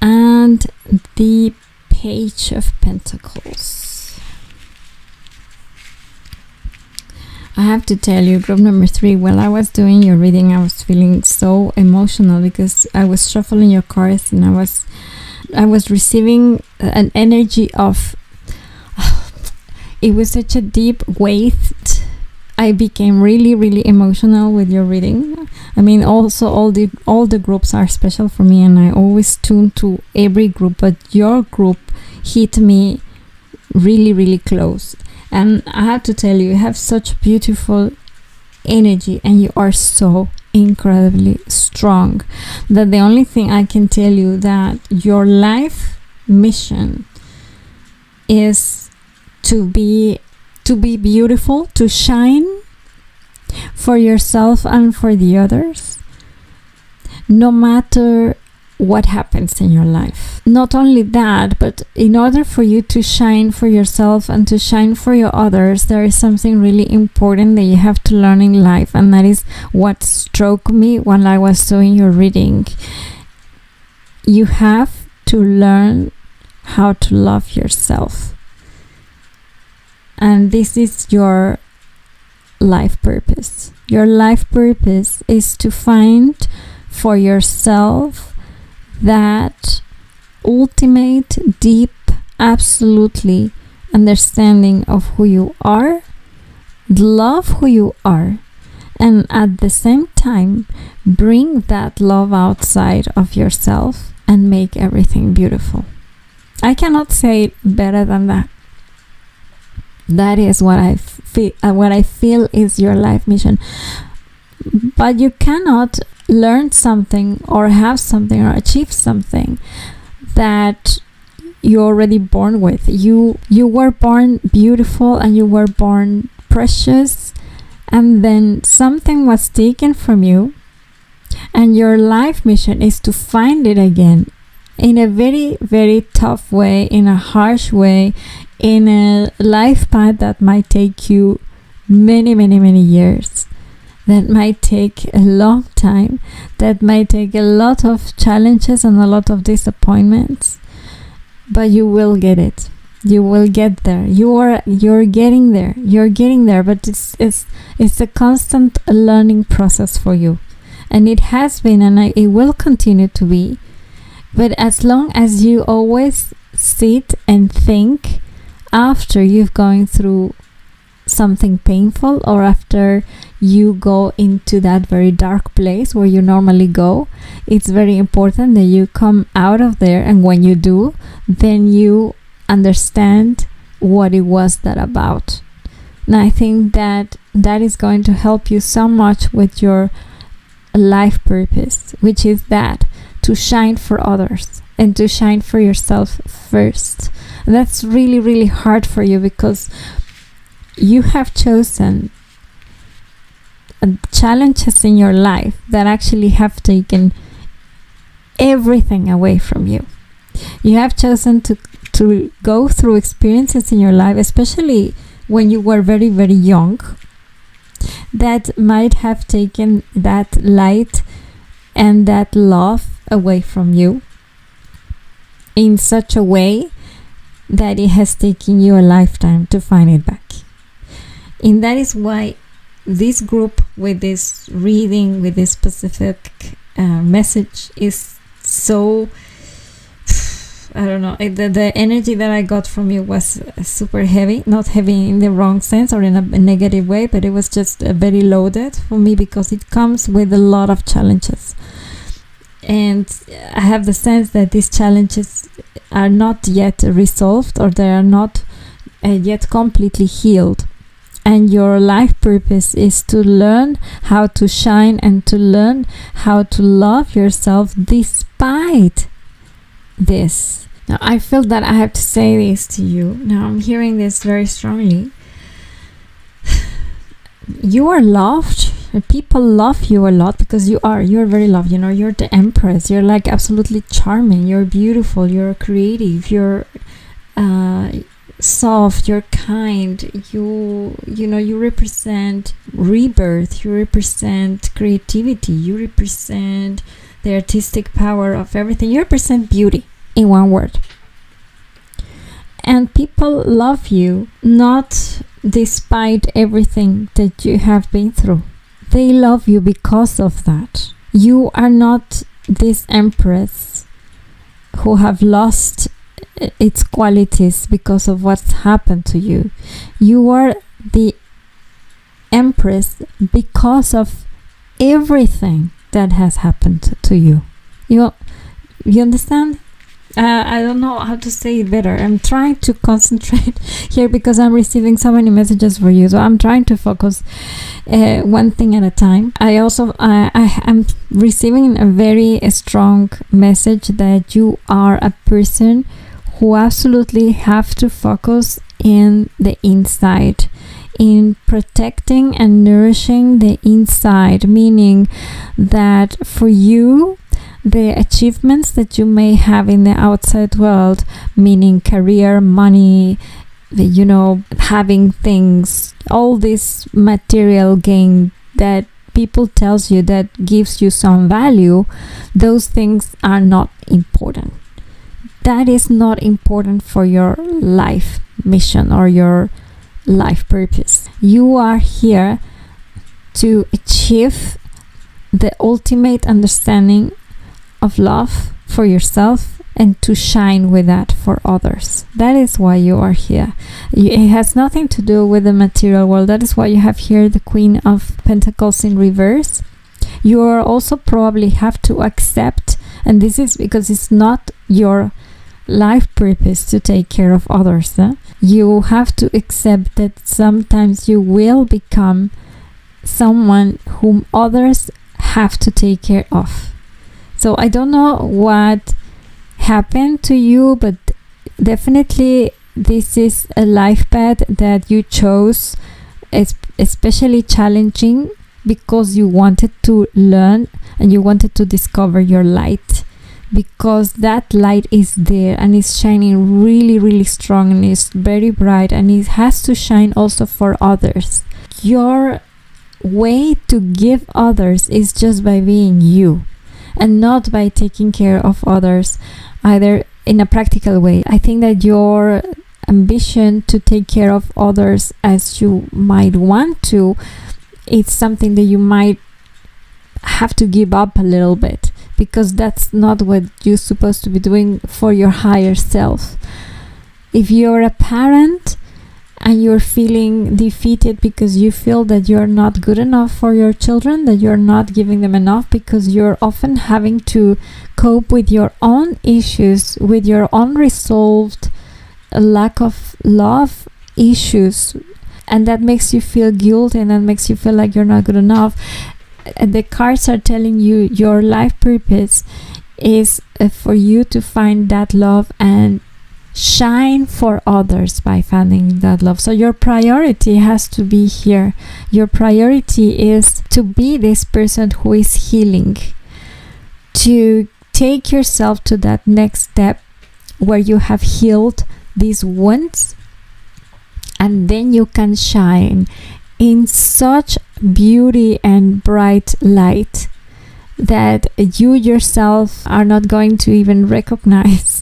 and the Page of Pentacles. I have to tell you, group number 3, while I was doing your reading, I was feeling so emotional because I was shuffling your cards, and I was receiving an energy of it was such a deep weight. I became really, really emotional with your reading. I mean, also all the groups are special for me, and I always tune to every group, but your group hit me really, really close. And I have to tell you have such beautiful energy, and you are so incredibly strong, that the only thing I can tell you that your life mission is to be beautiful, to shine for yourself and for the others, no matter what happens in your life. Not only that, but in order for you to shine for yourself and to shine for your others, there is something really important that you have to learn in life, and that is what struck me while I was doing your reading. You have to learn how to love yourself, and this is your life purpose. Your life purpose is to find for yourself that ultimate deep absolutely understanding of who you are, love who you are, and at the same time bring that love outside of yourself and make everything beautiful. I cannot say it better than that. That is what I feel is your life mission. But you cannot learn something or have something or achieve something that you're already born with. You were born beautiful and you were born precious, and then something was taken from you, and your life mission is to find it again in a very, very tough way, in a harsh way, in a life path that might take you many, many, many years, that might take a long time, that might take a lot of challenges and a lot of disappointments, but you will get it. You will get there. You're getting there, but it's a constant learning process for you, and it has been, and it will continue to be. But as long as you always sit and think after you've gone through something painful, or after you go into that very dark place where you normally go, it's very important that you come out of there, and when you do, then you understand what it was that about. And I think that is going to help you so much with your life purpose, which is that to shine for others and to shine for yourself first. And that's really, really hard for you, because you have chosen challenges in your life that actually have taken everything away from you. You have chosen to go through experiences in your life, especially when you were very, very young, that might have taken that light and that love away from you in such a way that it has taken you a lifetime to find it back. And that is why this group, with this reading, with this specific message, is so, I don't know, the energy that I got from you was super heavy. Not heavy in the wrong sense or in a negative way, but it was just very loaded for me, because it comes with a lot of challenges. And I have the sense that these challenges are not yet resolved, or they are not yet completely healed. And your life purpose is to learn how to shine and to learn how to love yourself despite this. Now, I feel that I have to say this to you. Now, I'm hearing this very strongly. You are loved. People love you a lot because you're very loved. You're the empress. You're like absolutely charming. You're beautiful. You're creative. You're soft. You're kind. You represent rebirth. You represent creativity. You represent the artistic power of everything. You represent beauty in one word. And people love you not despite everything that you have been through. They love you because of that. You are not this empress who have lost its qualities because of what's happened to you. You are the empress because of everything that has happened to you. You understand? I don't know how to say it better. I'm trying to concentrate here because I'm receiving so many messages for you. So I'm trying to focus one thing at a time. I am receiving a very strong message that you are a person who absolutely have to focus in the inside, in protecting and nourishing the inside, meaning that for you, the achievements that you may have in the outside world, meaning career, money, having things, all this material gain that people tells you that gives you some value, those things are not important. That is not important for your life mission or your life purpose. You are here to achieve the ultimate understanding of love for yourself and to shine with that for others. That is why you are here. It has nothing to do with the material world. That is why you have here the Queen of Pentacles in reverse. You are also probably have to accept, and this is because it's not your life purpose to take care of others. You have to accept that sometimes you will become someone whom others have to take care of. So I don't know what happened to you, but definitely this is a life path that you chose, especially challenging, because you wanted to learn and you wanted to discover your light, because that light is there and it's shining really, really strong and it's very bright, and it has to shine also for others. Your way to give others is just by being you, and not by taking care of others either in a practical way. I think that your ambition to take care of others as you might want to, it's something that you might have to give up a little bit, because that's not what you're supposed to be doing for your higher self. If you're a parent and you're feeling defeated because you feel that you're not good enough for your children, that you're not giving them enough, because you're often having to cope with your own issues, with your unresolved lack of love issues, and that makes you feel guilt, and that makes you feel like you're not good enough. And the cards are telling you your life purpose is for you to find that love and shine for others by finding that love. So your priority has to be here. Your priority is to be this person who is healing, to take yourself to that next step where you have healed these wounds, and then you can shine in such beauty and bright light that you yourself are not going to even recognize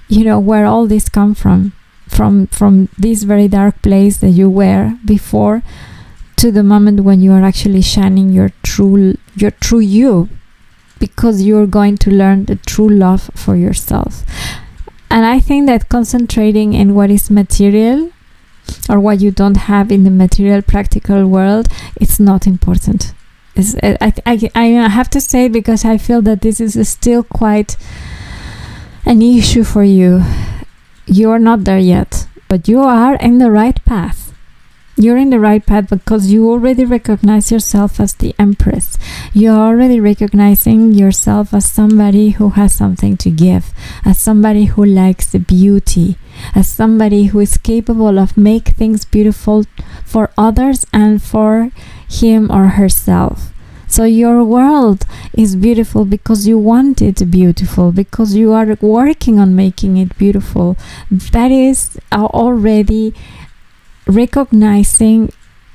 where all this come from this very dark place that you were before, to the moment when you are actually shining your true you, because you're going to learn the true love for yourself. And I think that concentrating in what is material, or what you don't have in the material practical world, it's not important. I have to say, because I feel that this is still quite an issue for you. You're not there yet, but you are in the right path. You're in the right path because you already recognize yourself as the Empress. You're already recognizing yourself as somebody who has something to give, as somebody who likes the beauty, as somebody who is capable of make things beautiful for others and for him or herself. So your world is beautiful because you want it beautiful, because you are working on making it beautiful. That is already recognizing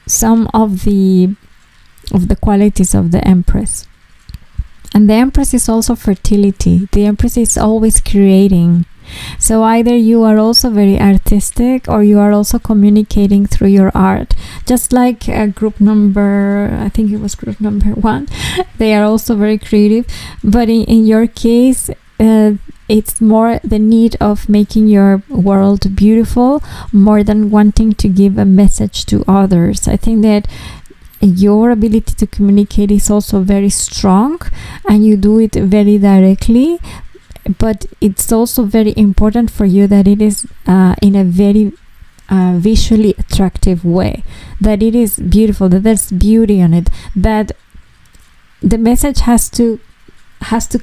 some of the qualities of the Empress. And the Empress is also fertility. The Empress is always creating. So either you are also very artistic, or you are also communicating through your art. Just like group number, I think it was group number 1, they are also very creative. But in your case, it's more the need of making your world beautiful, more than wanting to give a message to others. I think that your ability to communicate is also very strong, and you do it very directly. But it's also very important for you that it is in a very visually attractive way, that it is beautiful, that there's beauty on it, that the message has to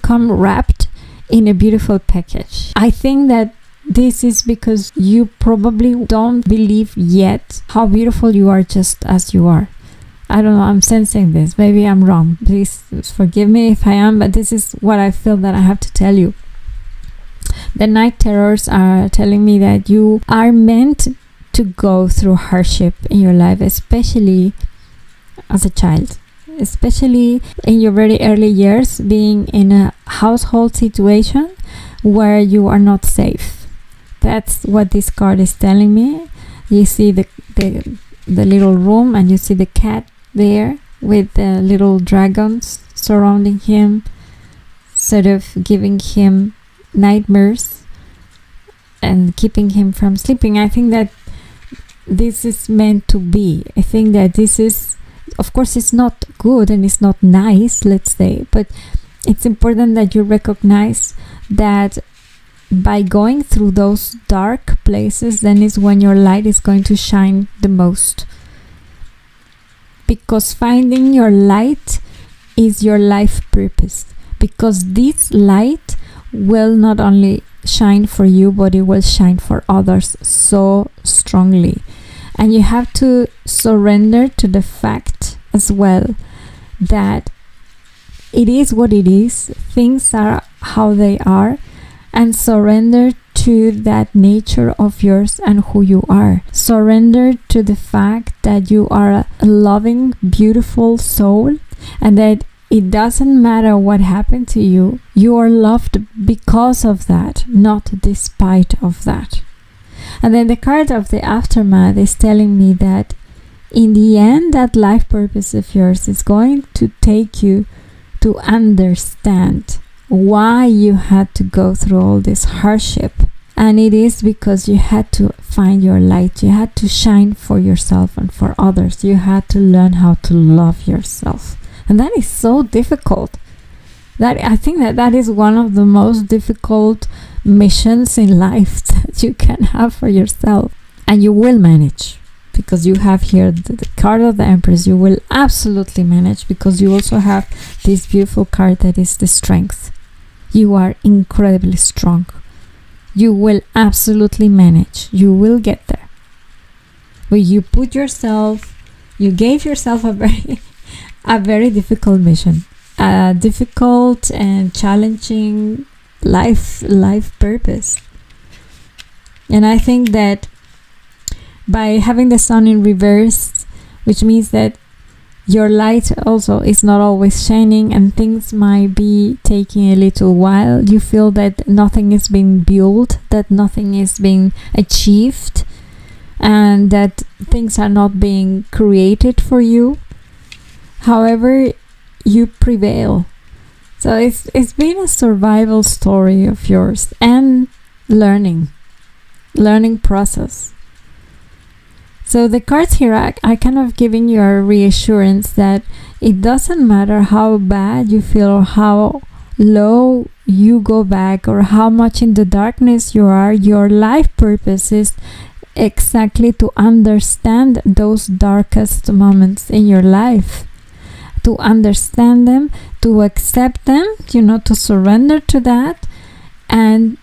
come wrapped in a beautiful package. I think that this is because you probably don't believe yet how beautiful you are just as you are. I don't know, I'm sensing this. Maybe I'm wrong. Please forgive me if I am, but this is what I feel that I have to tell you. The night terrors are telling me that you are meant to go through hardship in your life, especially as a child, especially in your very early years, being in a household situation where you are not safe. That's what this card is telling me. You see the little room, and you see the cat there with the little dragons surrounding him, sort of giving him nightmares and keeping him from sleeping. I think that this is meant to be. I think that this is, of course, it's not good and it's not nice, let's say, but it's important that you recognize that by going through those dark places, then is when your light is going to shine the most. Because finding your light is your life purpose. Because this light will not only shine for you, but it will shine for others so strongly. And you have to surrender to the fact as well that it is what it is, things are how they are, and surrender to that nature of yours and who you are. Surrender to the fact that you are a loving, beautiful soul, and that it doesn't matter what happened to you, you are loved because of that, not despite of that. And then the card of the aftermath is telling me that in the end, that life purpose of yours is going to take you to understand why you had to go through all this hardship. And it is because you had to find your light. You had to shine for yourself and for others. You had to learn how to love yourself. And that is so difficult. I think that is one of the most difficult missions in life that you can have for yourself. And you will manage, because you have here the card of the Empress. You will absolutely manage, because you also have this beautiful card that is the Strength. You are incredibly strong. You will absolutely manage. You will get there. But you gave yourself a very difficult mission, a difficult and challenging life purpose. And I think that by having the Sun in reverse, which means that your light also is not always shining and things might be taking a little while. You feel that nothing is being built, that nothing is being achieved, and that things are not being created for you. However, you prevail. So it's been a survival story of yours and learning process. So the cards here are kind of giving you a reassurance that it doesn't matter how bad you feel or how low you go back or how much in the darkness you are, your life purpose is exactly to understand those darkest moments in your life. To understand them, to accept them, to surrender to that, and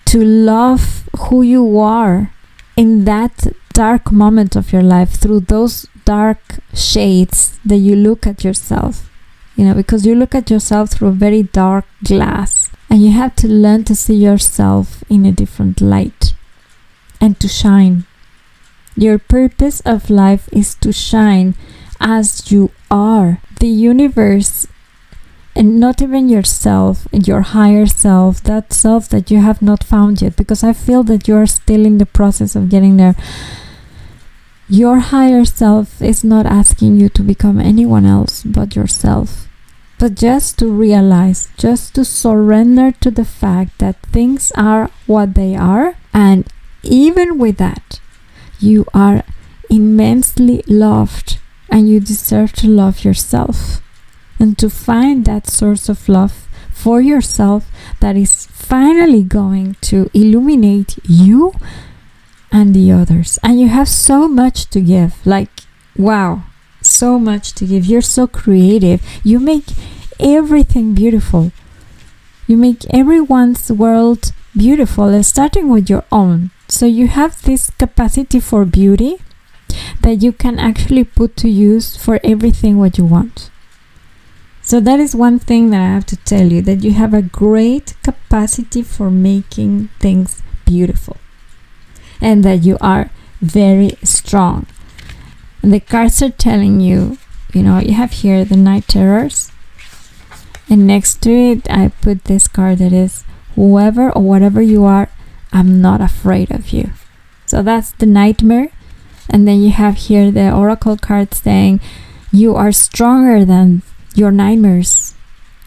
to love who you are in that dark moment of your life, through those dark shades that you look at yourself, because you look at yourself through a very dark glass, and you have to learn to see yourself in a different light and to shine. Your purpose of life is to shine as you are. The universe, and not even yourself, your higher self, that self that you have not found yet, because I feel that you are still in the process of getting there. Your higher self is not asking you to become anyone else but yourself, but just to realize, just to surrender to the fact that things are what they are, and even with that, you are immensely loved, and you deserve to love yourself, and to find that source of love for yourself that is finally going to illuminate you and the others. And you have so much to give, wow, so much to give. You're so creative. You make everything beautiful. You make everyone's world beautiful, starting with your own. So you have this capacity for beauty that you can actually put to use for everything what you want. So that is one thing that I have to tell you, that you have a great capacity for making things beautiful, and that you are very strong. And the cards are telling you, you have here the Night Terrors, and next to it I put this card that is, whoever or whatever you are, I'm not afraid of you. So that's the Nightmare. And then you have here the Oracle card saying, you are stronger than your nightmares.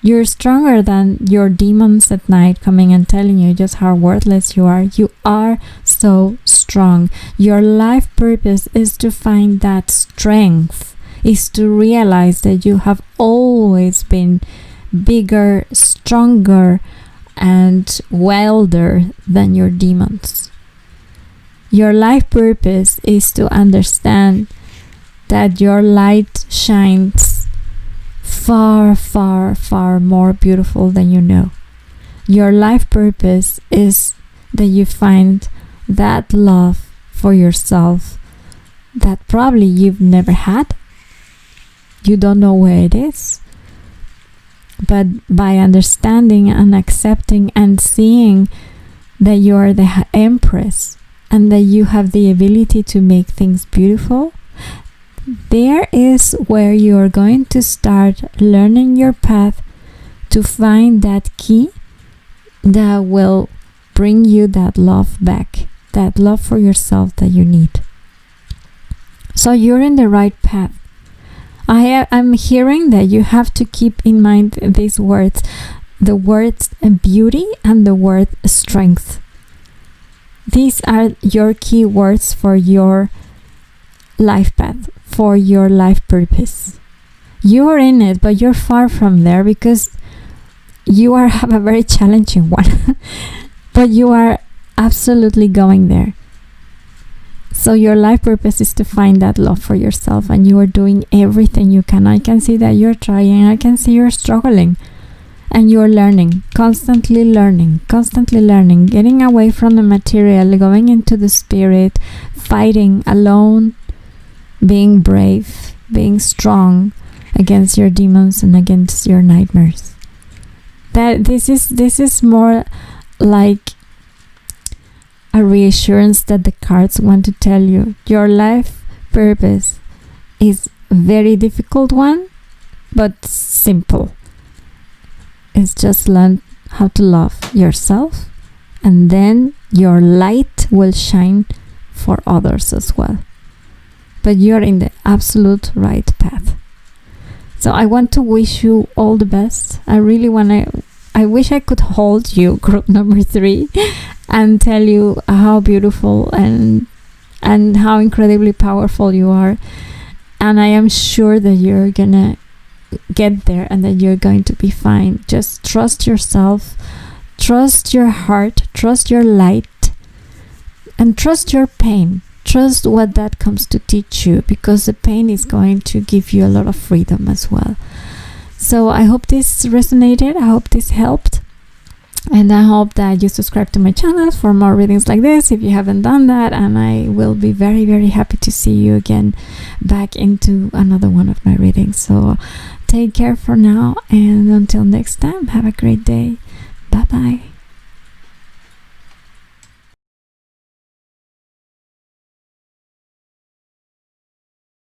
You're stronger than your demons at night coming and telling you just how worthless you are. You are so strong. Your life purpose is to find that strength, is to realize that you have always been bigger, stronger, and wilder than your demons. Your life purpose is to understand that your light shines far, far, far more beautiful than you know. Your life purpose is that you find that love for yourself that probably you've never had. You don't know where it is. But by understanding and accepting and seeing that you are the empress and that you have the ability to make things beautiful, there is where you are going to start learning your path to find that key that will bring you that love back, that love for yourself that you need. So you're in the right path. I'm hearing that you have to keep in mind these words, the words beauty and the word strength. These are your key words for your life path, for your life purpose. You are in it, but you're far from there because you have a very challenging one. But you are absolutely going there. So your life purpose is to find that love for yourself, and you are doing everything you can. I can see that you're trying. I can see you're struggling, and you're learning, constantly learning, getting away from the material, going into the spirit, fighting alone, being brave, being strong against your demons and against your nightmares. That this is more like a reassurance that the cards want to tell you. Your life purpose is a very difficult one, but simple. It's just learn how to love yourself, and then your light will shine for others as well. But you're in the absolute right path. So I want to wish you all the best. I wish I could hold you, group number 3, and tell you how beautiful and how incredibly powerful you are. And I am sure that you're gonna get there and that you're going to be fine. Just trust yourself, trust your heart, trust your light, and trust your pain. Trust what that comes to teach you, because the pain is going to give you a lot of freedom as well. So I hope this resonated. I hope this helped. And I hope that you subscribe to my channel for more readings like this if you haven't done that. And I will be very, very happy to see you again back into another one of my readings. So take care for now. And until next time, have a great day. Bye-bye.